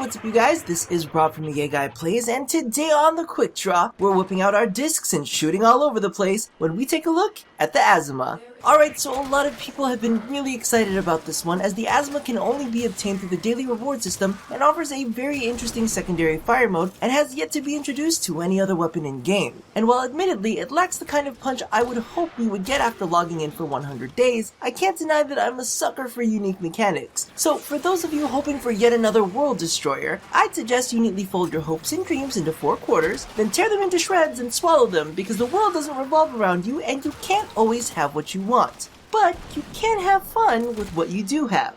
what's up you guys, this is Rob from the Gay Guy Plays, and today on the Quick Draw, we're whipping out our discs and shooting all over the place when we take a look at the Azima. Alright, so a lot of people have been really excited about this one, as the Azima can only be obtained through the daily reward system and offers a very interesting secondary fire mode and has yet to be introduced to any other weapon in game. And while admittedly it lacks the kind of punch I would hope we would get after logging in for 100 days, I can't deny that I'm a sucker for unique mechanics. So for those of you hoping for yet another world destroyer, I'd suggest you neatly fold your hopes and dreams into 4 quarters, then tear them into shreds and swallow them, because the world doesn't revolve around you and you can't always have what you want. But you can have fun with what you do have.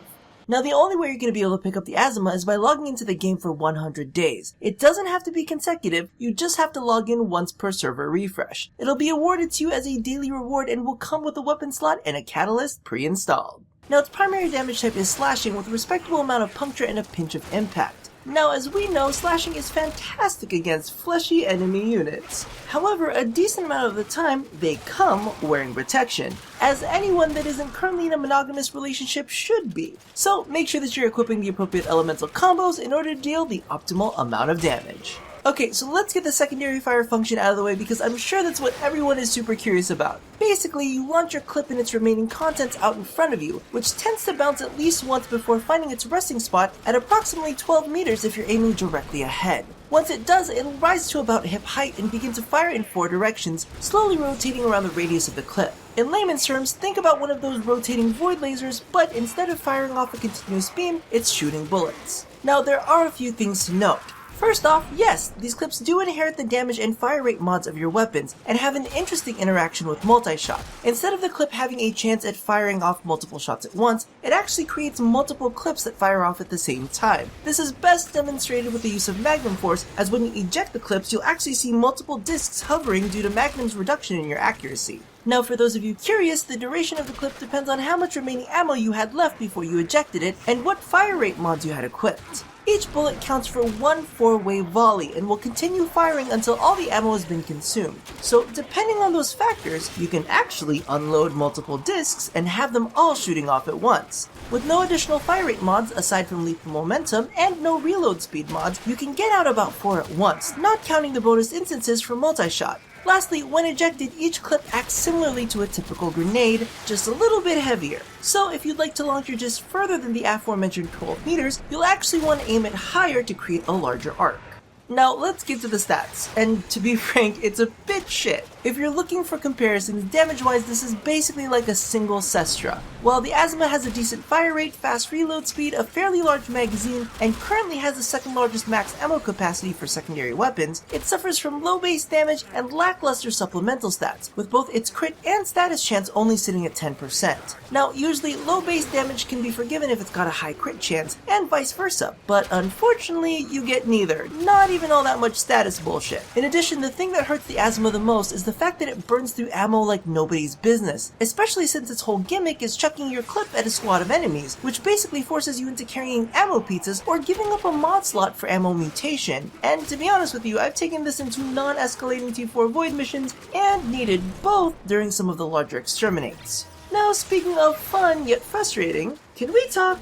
Now the only way you're going to be able to pick up the Azima is by logging into the game for 100 days. It doesn't have to be consecutive, you just have to log in once per server refresh. It'll be awarded to you as a daily reward and will come with a weapon slot and a catalyst pre-installed. Now its primary damage type is slashing with a respectable amount of puncture and a pinch of impact. Now as we know, slashing is fantastic against fleshy enemy units. However, a decent amount of the time, they come wearing protection, as anyone that isn't currently in a monogamous relationship should be. So make sure that you're equipping the appropriate elemental combos in order to deal the optimal amount of damage. Okay, so let's get the secondary fire function out of the way because I'm sure that's what everyone is super curious about. Basically, you launch your clip and its remaining contents out in front of you, which tends to bounce at least once before finding its resting spot at approximately 12 meters if you're aiming directly ahead. Once it does, it'll rise to about hip height and begin to fire in 4 directions, slowly rotating around the radius of the clip. In layman's terms, think about one of those rotating void lasers, but instead of firing off a continuous beam, it's shooting bullets. Now, there are a few things to note. First off, yes, these clips do inherit the damage and fire rate mods of your weapons, and have an interesting interaction with multi-shot. Instead of the clip having a chance at firing off multiple shots at once, it actually creates multiple clips that fire off at the same time. This is best demonstrated with the use of Magnum Force, as when you eject the clips, you'll actually see multiple discs hovering due to Magnum's reduction in your accuracy. Now for those of you curious, the duration of the clip depends on how much remaining ammo you had left before you ejected it, and what fire rate mods you had equipped. Each bullet counts for 1 4-way volley and will continue firing until all the ammo has been consumed. So depending on those factors, you can actually unload multiple discs and have them all shooting off at once. With no additional fire rate mods aside from lethal momentum and no reload speed mods, you can get out about 4 at once, not counting the bonus instances for multi-shot. Lastly, when ejected, each clip acts similarly to a typical grenade, just a little bit heavier. So if you'd like to launch your disc further than the aforementioned 12 meters, you'll actually want to aim it higher to create a larger arc. Now let's get to the stats, and to be frank, it's a bit shit. If you're looking for comparisons, damage-wise this is basically like a single Sestra. While the Azima has a decent fire rate, fast reload speed, a fairly large magazine, and currently has the second largest max ammo capacity for secondary weapons, it suffers from low base damage and lackluster supplemental stats, with both its crit and status chance only sitting at 10%. Now usually low base damage can be forgiven if it's got a high crit chance, and vice versa, but unfortunately you get neither. Not even all that much status bullshit. In addition, the thing that hurts the Azima the most is the fact that it burns through ammo like nobody's business, especially since its whole gimmick is chucking your clip at a squad of enemies, which basically forces you into carrying ammo pizzas or giving up a mod slot for ammo mutation. And to be honest with you, I've taken this into non-escalating T4 void missions and needed both during some of the larger exterminates. Now speaking of fun yet frustrating, can we talk?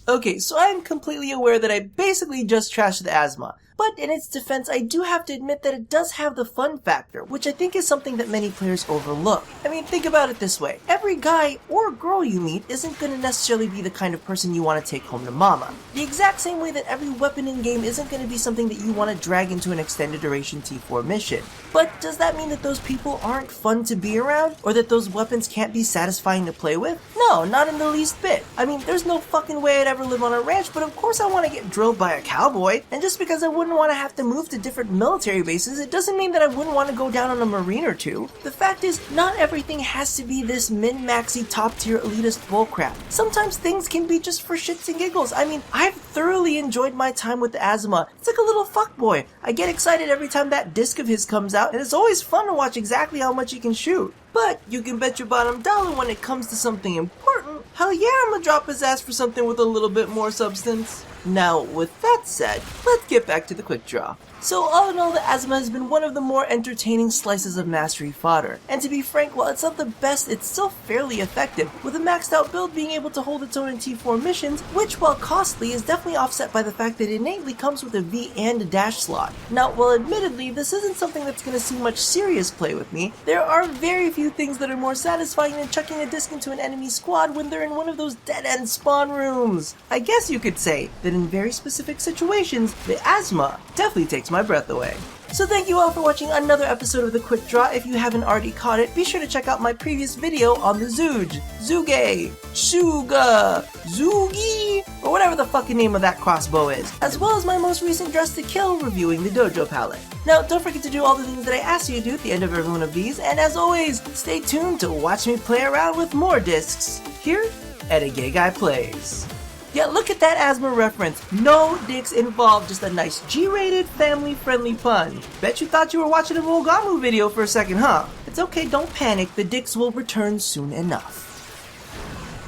Okay, so I'm completely aware that I basically just trashed the Azima, but in its defense I do have to admit that it does have the fun factor, which I think is something that many players overlook. I mean, think about it this way. Every guy or girl you meet isn't going to necessarily be the kind of person you want to take home to mama. The exact same way that every weapon in game isn't going to be something that you want to drag into an extended duration T4 mission. But does that mean that those people aren't fun to be around? Or that those weapons can't be satisfying to play with? No, not in the least bit. I mean, there's no fucking way I'd ever live on a ranch, but of course I want to get drilled by a cowboy. And just because I wouldn't want to have to move to different military bases, it doesn't mean that I wouldn't want to go down on a marine or two. The fact is, not everything has to be this min-maxy top-tier elitist bullcrap. Sometimes things can be just for shits and giggles. I mean, I've thoroughly enjoyed my time with the Azima. It's like a little fuckboy. I get excited every time that disc of his comes out, and it's always fun to watch exactly how much he can shoot. But you can bet your bottom dollar when it comes to something important, hell yeah, I'm gonna drop his ass for something with a little bit more substance. Now, with that said, let's get back to the quick draw. So all in all, the Azima has been one of the more entertaining slices of mastery fodder, and to be frank, while it's not the best, it's still fairly effective, with a maxed out build being able to hold its own in T4 missions, which while costly is definitely offset by the fact that it innately comes with a V and a dash slot. Now, while admittedly this isn't something that's going to see much serious play with me, there are very few things that are more satisfying than chucking a disc into an enemy squad when they're in one of those dead-end spawn rooms. I guess you could say that in very specific situations, the Azima definitely takes my breath away. So thank you all for watching another episode of The Quick Draw. If you haven't already caught it, be sure to check out my previous video on the Zooj, Zuge, Shuga, Zugi, or whatever the fucking name of that crossbow is, as well as my most recent Dress to Kill reviewing the Dojo palette. Now, don't forget to do all the things that I asked you to do at the end of every one of these, and as always, stay tuned to watch me play around with more discs here at A Gay Guy Plays. Yeah, look at that Azima reference. No dicks involved, just a nice G-rated, family-friendly pun. Bet you thought you were watching a Mogamu video for a second, huh? It's okay, don't panic, the dicks will return soon enough.